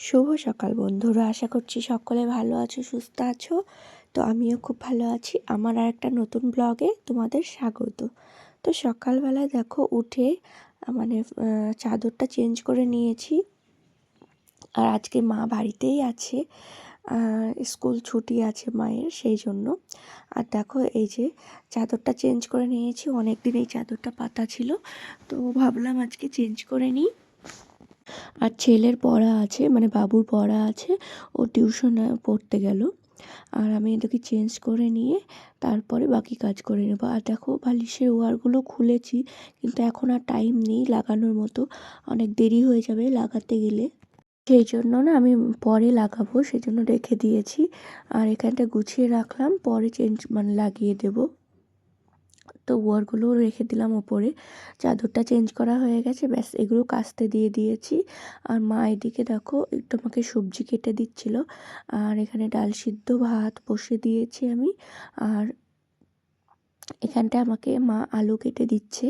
শুভ সকাল বন্ধুরা, আশা করছি সকলে ভালো আছো, সুস্থ আছো। তো আমিও খুব ভালো আছি। আমার আর একটা নতুন ব্লগে তোমাদের স্বাগত। তো সকালবেলায় দেখো উঠে মানে চাদরটা চেঞ্জ করে নিয়েছি। আর আজকে মা বাড়িতেই আছে, স্কুল ছুটি আছে মায়ের, সেই জন্য। আর দেখো এই যে চাদরটা চেঞ্জ করে নিয়েছি, অনেক দিন এই চাদরটা পাতা ছিল, তো ভাবলাম আজকে চেঞ্জ করে নিই। আর ছেলের পড়া আছে, মানে বাবুর পড়া আছে, ও টিউশন পড়তে গেল। আর আমি এটাকে চেঞ্জ করে নিয়ে তারপরে বাকি কাজ করে নেব। আর দেখো বালিশের ওয়ারগুলো খুলেছি, কিন্তু এখন আর টাইম নেই লাগানোর মতো, অনেক দেরি হয়ে যাবে লাগাতে গেলে। সেই জন্য না আমি পরে লাগাবো, সেই জন্য রেখে দিয়েছি। আর এখানটা গুছিয়ে রাখলাম, পরে লাগিয়ে দেবো। তো ওয়ারগুলো রেখে দিলাম ওপরে। চাদরটা চেঞ্জ করা হয়ে গেছে, ব্যাস এগুলো কাচতে দিয়ে দিয়েছি। আর মা এদিকে দেখো একটু আমাকে সবজি কেটে দিচ্ছিল। আর এখানে ডাল সিদ্ধ ভাত বসিয়ে দিয়েছি আমি। আর এখানটা আমাকে মা আলু কেটে দিচ্ছে।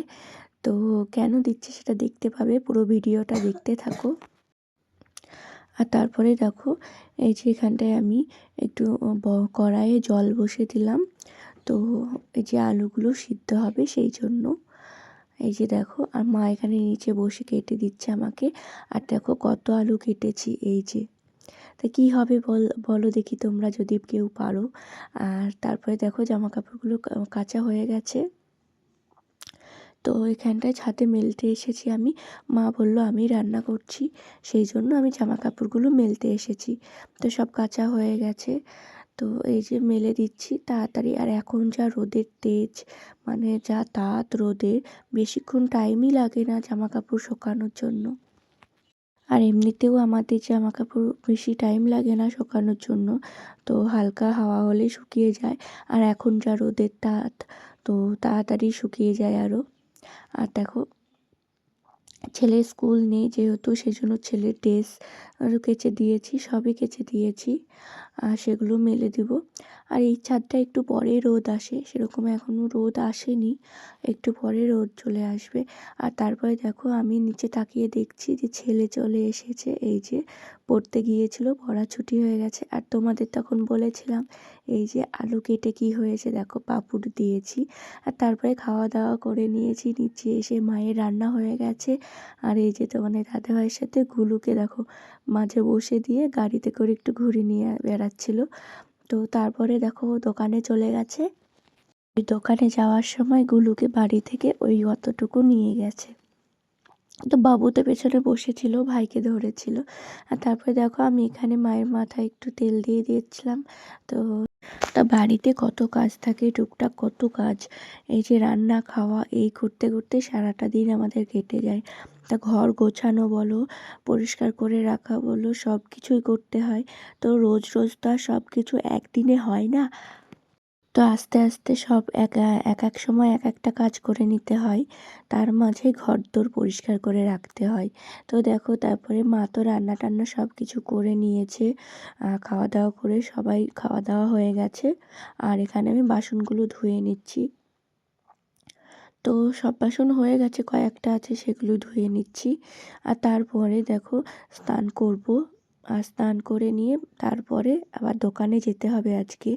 তো কেন দিচ্ছে সেটা দেখতে পাবে, পুরো ভিডিওটা দেখতে থাকো। আর তারপরে দেখো এই যে এখানটায় আমি একটু কড়াইয়ে জল বসিয়ে দিলাম। তো এই যে আলুগুলো সিদ্ধ হবে সেই জন্য। এই যে দেখো, আর মা এখানে নিচে বসে কেটে দিচ্ছে আমাকে। আর দেখো কত আলু কেটেছি, এই যে। তা কী হবে বলো দেখি তোমরা, যদি কেউ পারো। আর তারপরে দেখো জামা কাপড়গুলো কাচা হয়ে গেছে। তো এখানটায় ছাদে মেলতে এসেছি আমি। মা বলল আমি রান্না করছি, সেই জন্য আমি জামা কাপড়গুলো মেলতে এসেছি। তো সব কাচা হয়ে গেছে, তো এই যে মেলে দিচ্ছি তাড়াতাড়ি। আর এখন যা রোদের তেজ, মানে যা তাত রোদের, বেশিক্ষণ টাইমই লাগে না জামা কাপড় শুকানোর জন্য। আর এমনিতেও আমাদের জামা কাপড় বেশি টাইম লাগে না শুকানোর জন্য, তো হালকা হাওয়া হলেই শুকিয়ে যায়। আর এখন যা রোদের তাত, তো তাড়াতাড়ি শুকিয়ে যায় আরও। আর দেখো ছেলের স্কুল নেই যেহেতু, সেজন্য ছেলের ড্রেস আরও কেচে দিয়েছি, সবই কেচে দিয়েছি। আর সেগুলো মেলে দিব। আর এই ছাদটা একটু পরে রোদ আসে, সেরকম এখনও রোদ আসেনি, একটু পরে রোদ চলে আসবে। আর তারপরে দেখো আমি নিচে তাকিয়ে দেখছি যে ছেলে চলে এসেছে, এই যে পড়তে গিয়েছিল, পড়া ছুটি হয়ে গেছে। আর তোমাদের তখন বলেছিলাম এই যে আলু কেটে কি হয়েছে, দেখো পাঁপড় দিয়েছি। আর তারপরে খাওয়া দাওয়া করে নিয়েছি, নিচে এসে মায়ের রান্না হয়ে গেছে। আর এই যে তোমাদের দাদাভাইয়ের সাথে গুলুকে দেখো মাঝে বসে দিয়ে গাড়িতে করে একটু ঘুরে নিয়ে বেড়াচ্ছিল। তো তারপরে দেখো দোকানে চলে গেছে। ওই দোকানে যাওয়ার সময় গুলুকে বাড়ি থেকে ওই অতটুকু নিয়ে গেছে। তো বাবু তো পেছনে বসেছিল, ভাইকে ধরেছিল। আর তারপরে দেখো আমি এখানে মায়ের মাথায় একটু তেল দিয়ে দিয়েছিলাম। তো তা বাড়িতে কত কাজ থাকে, টুকটাক কত কাজ, এই যে রান্না খাওয়া, এই করতে করতে সারাটা দিন আমাদের কেটে যায়। তা ঘর গোছানো বলো, পরিষ্কার করে রাখা বলো, সব কিছুই করতে হয়। তো রোজ রোজ তো আর সব কিছু একদিনে হয় না। তো আস্তে আস্তে সব এক এক সময় এক একটা কাজ করে নিতে হয়, তার মাঝে ঘরদোর পরিষ্কার করে রাখতে হয়। তো দেখো তারপরে মা তো রান্না টান্না সব কিছু করে নিয়েছে, খাওয়া দাওয়া করে সবাই খাওয়া দাওয়া হয়ে গেছে। আর এখানে আমি বাসনগুলো ধুয়ে নিচ্ছি। তো সব বাসন হয়ে গেছে, কয়েকটা আছে সেগুলো ধুয়ে নিচ্ছি। আর তারপরে দেখো স্নান করব। আর স্নান করে নিয়ে তারপরে আবার দোকানে যেতে হবে আজকে।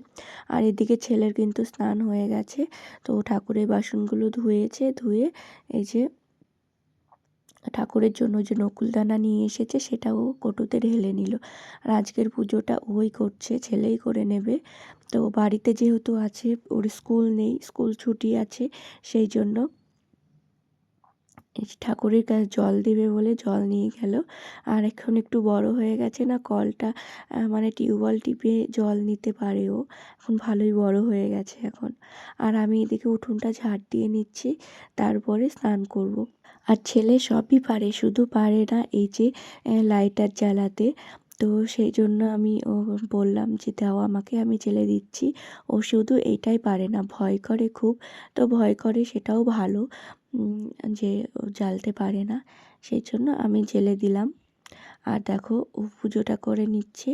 আর এদিকে ছেলের কিন্তু স্নান হয়ে গেছে, তো ঠাকুরের বাসনগুলো ধুয়েছে, ধুয়ে এই যে ঠাকুরের জন্য যে নকুলদানা নিয়ে এসেছে সেটাও কটুতে ঢেলে নিল। আর আজকের পুজোটা ওই করছে, ছেলেই করে নেবে। তো বাড়িতে যেহেতু আছে, ওর স্কুল নেই, স্কুল ছুটি আছে, সেই জন্য ঠাকুরের কাছে জল দেবে বলে জল নিয়ে গেল। আর এখন একটু বড় হয়ে গেছে না, কলটা মানে টিউবওয়েল টিপে জল নিতে পারে ও, এখন ভালোই বড় হয়ে গেছে এখন। আর আমি এদিকে উঠোনটা ঝাড় দিয়ে নিচ্ছি, তারপরে স্নান করব। আর ছেলে সবই পারে, শুধু পারে না এই যে লাইটার জ্বালাতে। তো সেই জন্য আমি ও বললাম যে দাও আমাকে, আমি জেলে দিচ্ছি। ও শুধু এইটাই পারে না, ভয় করে খুব। তো ভয় করে সেটাও ভালো, যে ও জ্বালতে পারে না, সেই জন্য আমি জেলে দিলাম। আর দেখো ও পুজোটা করে নিচ্ছে,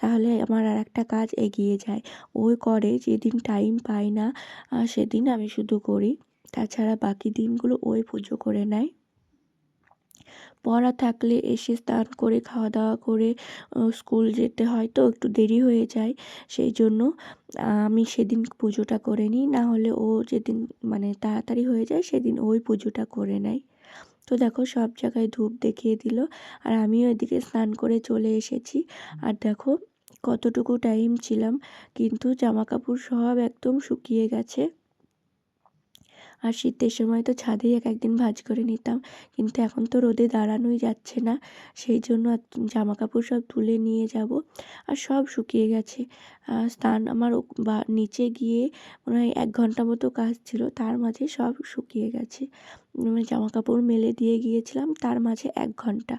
তাহলে আমার আর একটা কাজ এগিয়ে যায়। ও করে যেদিন টাইম পায় না, সেদিন আমি শুধু করি, তাছাড়া বাকি দিনগুলো ওই পুজো করে নেয়। পড়া থাকলে এসে স্নান করে খাওয়া দাওয়া করে স্কুল যেতে হয়, তো একটু দেরি হয়ে যায়। সেই জন্য আমি সেদিন পুজোটা করে নিই, না হলে ও যেদিন মানে তাড়াতাড়ি হয়ে যায় সেদিন ওই পুজোটা করে নেয়। তো দেখো সব জায়গায় ধূপ দেখিয়ে দিল, আর আমিও এদিকে স্নান করে চলে এসেছি। আর দেখো কতটুকু টাইম ছিলাম, কিন্তু জামা কাপড় সব একদম শুকিয়ে গেছে। আর শীতের সময় তো ছাদেই এক একদিন ভাঁজ করে নিতাম, কিন্তু এখন তো রোদে দাঁড়ানোই যাচ্ছে না, সেই জন্য জামা কাপড় সব তুলে নিয়ে যাব। আর সব শুকিয়ে গেছে। স্নান আমার নিচে গিয়ে মনে হয় 1 ঘন্টা মতো কাজ ছিল, তার মাঝে সব শুকিয়ে গেছে। জামা কাপড় মেলে দিয়ে গিয়েছিলাম, তার মাঝে 1 ঘন্টা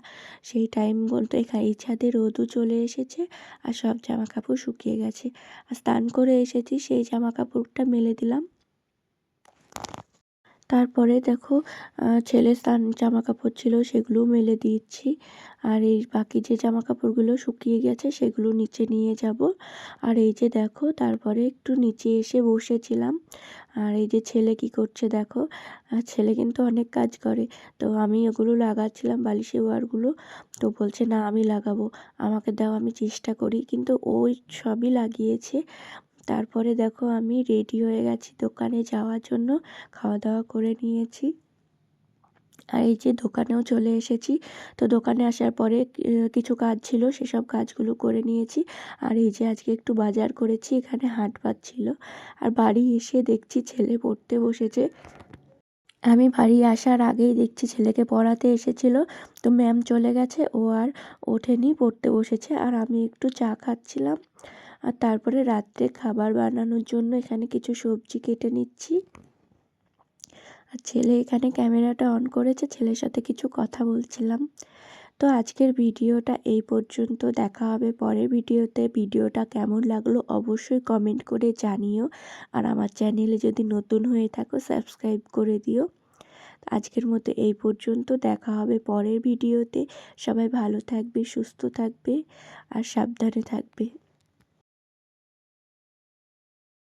সেই টাইম বলতে এই ছাদে রোদও চলে এসেছে আর সব জামা কাপড় শুকিয়ে গেছে। আর স্নান করে এসেছি, সেই জামা কাপড়টা মেলে দিলাম। তারপরে দেখো ছেলের জামা কাপড় ছিল সেগুলোও মেলে দিচ্ছি। আর এই বাকি যে জামা কাপড়গুলো শুকিয়ে গেছে সেগুলো নিচে নিয়ে যাব। আর এই যে দেখো তারপরে একটু নিচে এসে বসেছিলাম। আর এই যে ছেলে কি করছে দেখো, ছেলে কিন্তু অনেক কাজ করে। তো আমি ওগুলো লাগাচ্ছিলাম বালিশের ওয়ারগুলো, তো বলছে না আমি লাগাবো, আমাকে দাও আমি চেষ্টা করি, কিন্তু ওই সবই লাগিয়েছে। তারপরে দেখো আমি রেডি হয়ে গেছি দোকানে যাওয়ার জন্য, খাওয়া দাওয়া করে নিয়েছি। আর এই যে দোকানেও চলে এসেছি। তো দোকানে আসার পরে কিছু কাজ ছিল, সেসব কাজগুলো করে নিয়েছি। আর এই যে আজকে একটু বাজার করেছি, এখানে হাটবার ছিল। আর বাড়ি এসে দেখছি ছেলে পড়তে বসেছে। আমি বাড়ি আসার আগেই দেখছি ছেলেকে পড়াতে এসেছিল, তো ম্যাম চলে গেছে, ও আর ওঠেনি, পড়তে বসেছে। আর আমি একটু চা খাচ্ছিলাম। আর তারপরে রাত্রে খাবার বানানোর জন্য এখানে কিছু সবজি কেটে নিচ্ছি। আর ছেলে এখানে ক্যামেরাটা অন করেছে, ছেলের সাথে কিছু কথা বলছিলাম। তো আজকের ভিডিওটা এই পর্যন্ত, দেখা হবে পরের ভিডিওতে। ভিডিওটা কেমন লাগলো অবশ্যই কমেন্ট করে জানিও। আর আমার চ্যানেলে যদি নতুন হয়ে থাকো সাবস্ক্রাইব করে দিও। আজকের মতো এই পর্যন্ত, দেখা হবে পরের ভিডিওতে। সবাই ভালো থাকবে, সুস্থ থাকবে আর সাবধানে থাকবে।